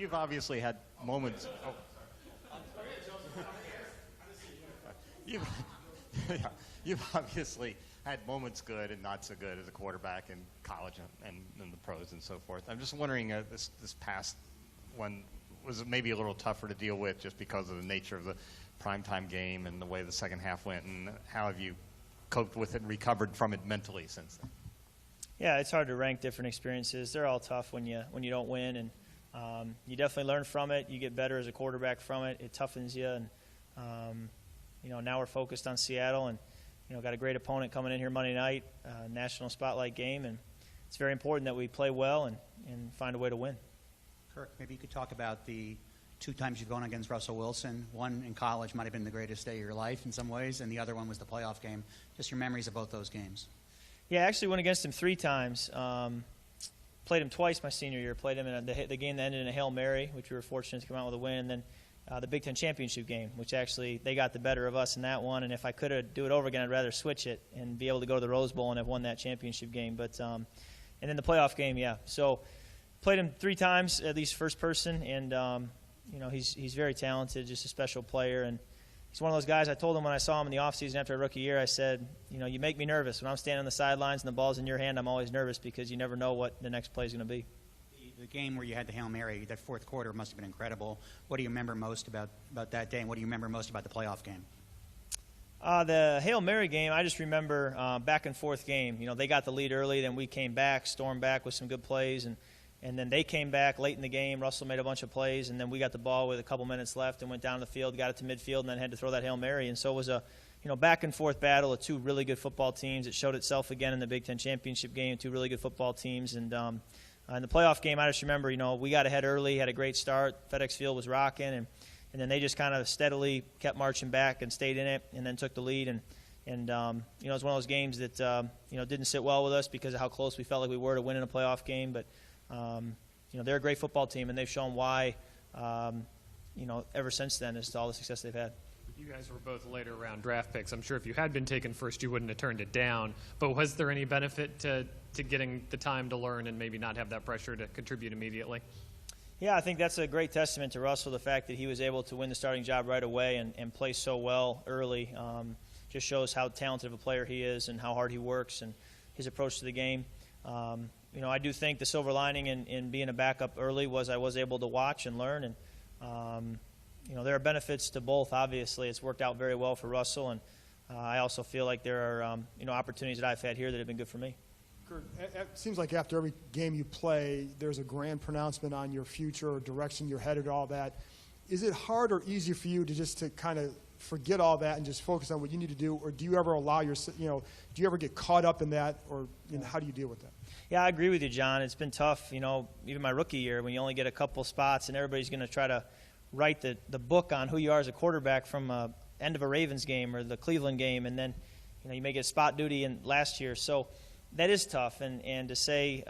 You've obviously had moments. Oh. You've, yeah, you've obviously had moments good and not so good as a quarterback in college and in the pros and so forth. I'm just wondering, this past one was maybe a little tougher to deal with just because of the nature of the primetime game and the way the second half went, and how have you coped with it and recovered from it mentally since then? Yeah, it's hard to rank different experiences. They're all tough when you don't win, and you definitely learn from it. You get better as a quarterback from it. It toughens you, and now we're focused on Seattle, and got a great opponent coming in here Monday night, national spotlight game, and it's very important that we play well and find a way to win. Kirk, maybe you could talk about the 2 times you've gone against Russell Wilson. One in college might have been the greatest day of your life in some ways, and the other one was the playoff game. Just your memories of both those games. Yeah, I actually went against him 3 times. Played him twice my senior year. Played him in the game that ended in a Hail Mary, which we were fortunate to come out with a win, and then the Big Ten championship game, which actually they got the better of us in that one. And if I could do it over again, I'd rather switch it and be able to go to the Rose Bowl and have won that championship game. But and then the playoff game, yeah. So played him 3 times, at least first person, and he's very talented, just a special player, and he's one of those guys. I told him when I saw him in the offseason after a rookie year, I said, you make me nervous. When I'm standing on the sidelines and the ball's in your hand, I'm always nervous because you never know what the next play is going to be. The game where you had the Hail Mary, that fourth quarter must have been incredible. What do you remember most about that day, and what do you remember most about the playoff game? The Hail Mary game, I just remember back and forth game. They got the lead early, then we came back, stormed back with some good plays, and then they came back late in the game. Russell made a bunch of plays, and then we got the ball with a couple minutes left and went down the field, got it to midfield, and then had to throw that Hail Mary. And so it was a back and forth battle of 2 really good football teams. It showed itself again in the Big Ten championship game, 2 really good football teams. And in the playoff game, I just remember, we got ahead early, had a great start. FedEx Field was rocking, and then they just kind of steadily kept marching back and stayed in it, and then took the lead. And it was one of those games that didn't sit well with us because of how close we felt like we were to winning a playoff game. But they're a great football team, and they've shown why, ever since then as to all the success they've had. You guys were both later round draft picks. I'm sure if you had been taken first, you wouldn't have turned it down. But was there any benefit to getting the time to learn and maybe not have that pressure to contribute immediately? Yeah, I think that's a great testament to Russell, the fact that he was able to win the starting job right away and play so well early. Just shows how talented of a player he is and how hard he works and his approach to the game. I do think the silver lining in being a backup early was I was able to watch and learn. And, there are benefits to both, obviously. It's worked out very well for Russell. And I also feel like there are, opportunities that I've had here that have been good for me. Kurt, it seems like after every game you play, there's a grand pronouncement on your future or direction you're headed, all that. Is it hard or easier for you to kind of forget all that and just focus on what you need to do, or do you ever allow do you ever get caught up in that, or how do you deal with that? Yeah, I agree with you, John. It's been tough, even my rookie year when you only get a couple spots and everybody's going to try to write the book on who you are as a quarterback from end of a Ravens game or the Cleveland game, and then you may get spot duty in last year. So that is tough, and to say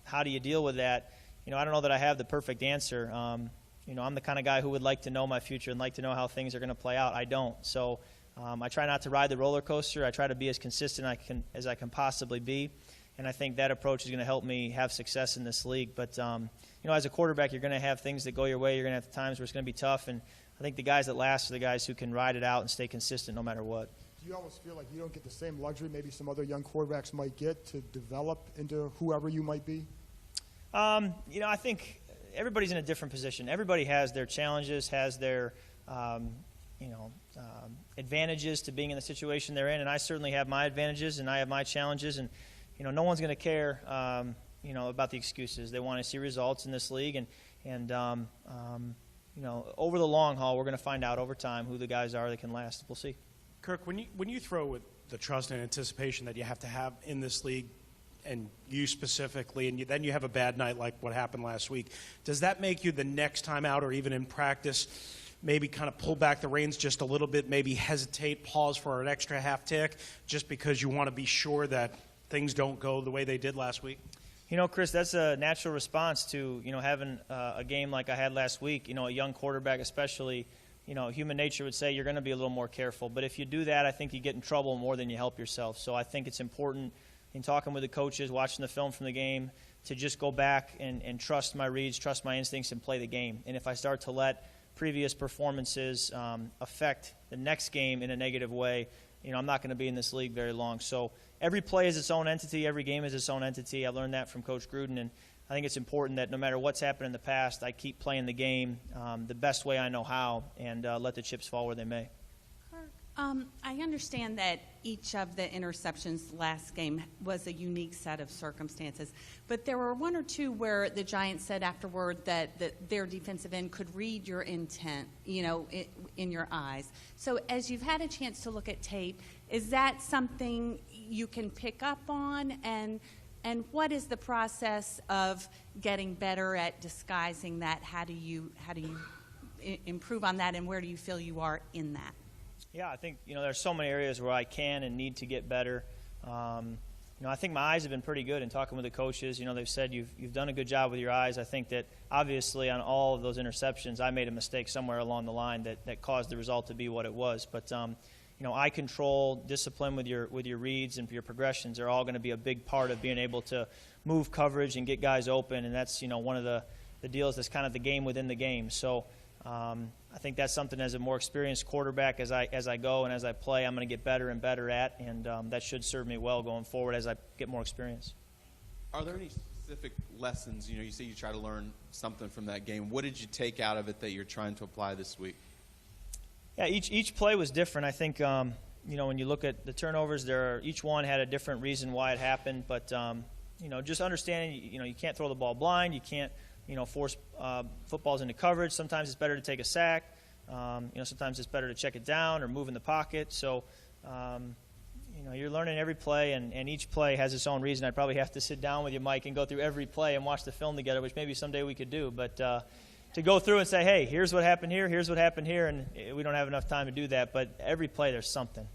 how do you deal with that, I don't know that I have the perfect answer. I'm the kind of guy who would like to know my future and like to know how things are going to play out. I don't. So I try not to ride the roller coaster. I try to be as consistent as I can possibly be, and I think that approach is going to help me have success in this league. But, as a quarterback, you're going to have things that go your way. You're going to have times where it's going to be tough, and I think the guys that last are the guys who can ride it out and stay consistent no matter what. Do you almost feel like you don't get the same luxury maybe some other young quarterbacks might get to develop into whoever you might be? I think everybody's in a different position. Everybody has their challenges, has their, advantages to being in the situation they're in, and I certainly have my advantages and I have my challenges, and, no one's going to care, about the excuses. They want to see results in this league, and over the long haul, we're going to find out over time who the guys are that can last. We'll see. Kirk, when you throw with the trust and anticipation that you have to have in this league, and you specifically, and then you have a bad night like what happened last week, does that make you the next time out or even in practice maybe kind of pull back the reins just a little bit, maybe hesitate, pause for an extra half tick just because you want to be sure that things don't go the way they did last week? Chris, that's a natural response to, having a game like I had last week. A young quarterback especially, human nature would say you're going to be a little more careful. But if you do that, I think you get in trouble more than you help yourself. So I think it's important in talking with the coaches, watching the film from the game, to just go back and trust my reads, trust my instincts, and play the game. And if I start to let previous performances affect the next game in a negative way, I'm not going to be in this league very long. So every play is its own entity. Every game is its own entity. I learned that from Coach Gruden, and I think it's important that no matter what's happened in the past, I keep playing the game the best way I know how and let the chips fall where they may. I understand that each of the interceptions last game was a unique set of circumstances, but there were one or two where the Giants said afterward that their defensive end could read your intent, in your eyes. So as you've had a chance to look at tape, is that something you can pick up on? And what is the process of getting better at disguising that? How do you improve on that, and where do you feel you are in that? Yeah, I think, there's so many areas where I can and need to get better. I think my eyes have been pretty good in talking with the coaches. They've said you've done a good job with your eyes. I think that obviously on all of those interceptions, I made a mistake somewhere along the line that caused the result to be what it was. But, eye control, discipline with your reads and your progressions are all going to be a big part of being able to move coverage and get guys open. And that's, one of the deals that's kind of the game within the game. So, I think that's something as a more experienced quarterback as I go and as I play, I'm going to get better and better at, and that should serve me well going forward as I get more experience. Are there any specific lessons? You say you try to learn something from that game. What did you take out of it that you're trying to apply this week? Yeah, each play was different. I think when you look at the turnovers, each one had a different reason why it happened. But just understanding, you can't throw the ball blind. You can't force footballs into coverage. Sometimes it's better to take a sack. Sometimes it's better to check it down or move in the pocket. So, you're learning every play, and each play has its own reason. I'd probably have to sit down with you, Mike, and go through every play and watch the film together, which maybe someday we could do. But to go through and say, hey, here's what happened here, and we don't have enough time to do that. But every play there's something.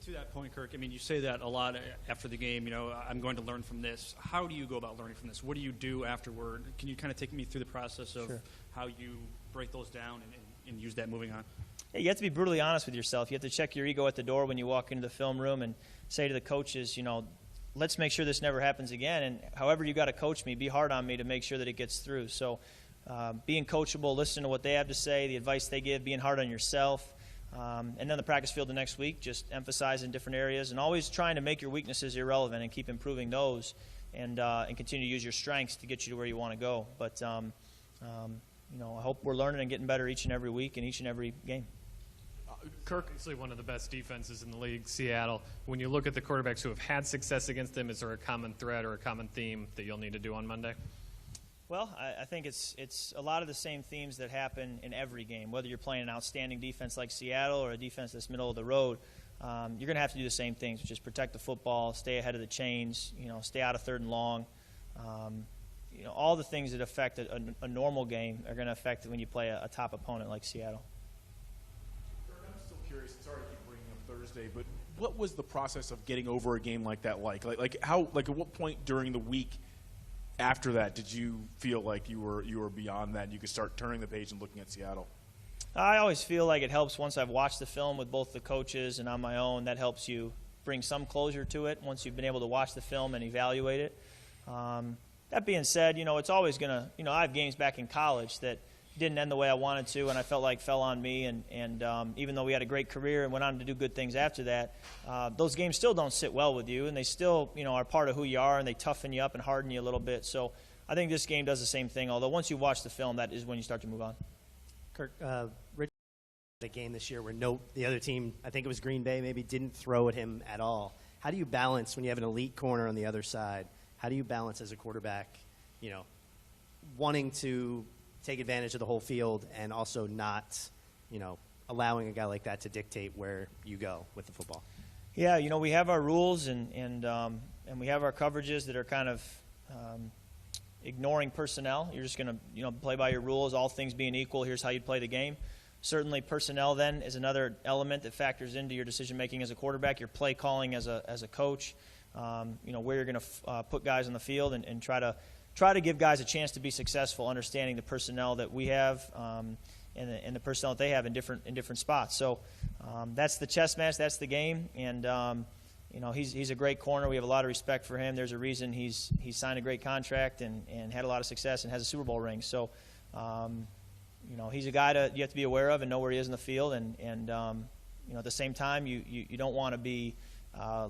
To that point, Kirk, you say that a lot after the game, I'm going to learn from this. How do you go about learning from this? What do you do afterward? Can you kind of take me through the process of how you break those down and use that moving on? Yeah, you have to be brutally honest with yourself. You have to check your ego at the door when you walk into the film room and say to the coaches, let's make sure this never happens again. And however you got to coach me, be hard on me to make sure that it gets through. So being coachable, listening to what they have to say, the advice they give, being hard on yourself. And then the practice field the next week, just emphasize in different areas and always trying to make your weaknesses irrelevant and keep improving those and continue to use your strengths to get you to where you want to go. But, I hope we're learning and getting better each and every week and each and every game. Kirk, obviously one of the best defenses in the league, Seattle. When you look at the quarterbacks who have had success against them, is there a common thread or a common theme that you'll need to do on Monday? Well, I think it's a lot of the same themes that happen in every game. Whether you're playing an outstanding defense like Seattle or a defense that's middle of the road, you're going to have to do the same things, which is protect the football, stay ahead of the chains, stay out of third and long. All the things that affect a normal game are going to affect it when you play a top opponent like Seattle. I'm still curious. Sorry to keep bringing up Thursday, but what was the process of getting over a game like that like? At what point during the week after that did you feel like you were beyond that and you could start turning the page and looking at Seattle? I always feel like it helps once I've watched the film with both the coaches and on my own. That helps you bring some closure to it once you've been able to watch the film and evaluate it. That being said, it's always going to, I have games back in college that didn't end the way I wanted to and I felt like fell on me. And even though we had a great career and went on to do good things after that, those games still don't sit well with you and they still, are part of who you are and they toughen you up and harden you a little bit. So I think this game does the same thing, although once you watch the film, that is when you start to move on. Kirk, Rich, the game this year where the other team, I think it was Green Bay, maybe didn't throw at him at all. How do you balance when you have an elite corner on the other side? How do you balance as a quarterback, wanting to take advantage of the whole field and also not, allowing a guy like that to dictate where you go with the football? Yeah, we have our rules and we have our coverages that are kind of ignoring personnel. You're just going to, play by your rules, all things being equal. Here's how you'd play the game. Certainly personnel then is another element that factors into your decision-making as a quarterback, your play calling as a coach, where you're going to put guys on the field and try to give guys a chance to be successful, understanding the personnel that we have and the personnel that they have in different spots. So that's the chess match, that's the game, and he's a great corner. We have a lot of respect for him. There's a reason he's signed a great contract and had a lot of success and has a Super Bowl ring. So, he's a guy you have to be aware of and know where he is in the field. And at the same time, you don't want to be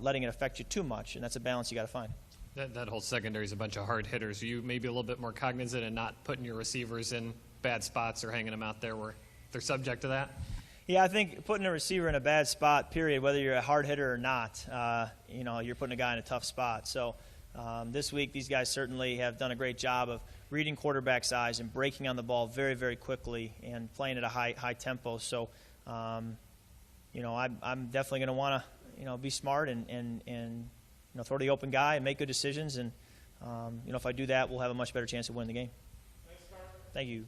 letting it affect you too much, and that's a balance you got to find. That whole secondary is a bunch of hard hitters. Are you maybe a little bit more cognizant and not putting your receivers in bad spots or hanging them out there where they're subject to that? Yeah, I think putting a receiver in a bad spot, period, whether you're a hard hitter or not, you're putting a guy in a tough spot. So this week, these guys certainly have done a great job of reading quarterback's eyes and breaking on the ball very, very quickly and playing at a high tempo. So, I'm definitely going to want to, be smart and throw to the open guy and make good decisions. And, if I do that, we'll have a much better chance of winning the game. Thank you.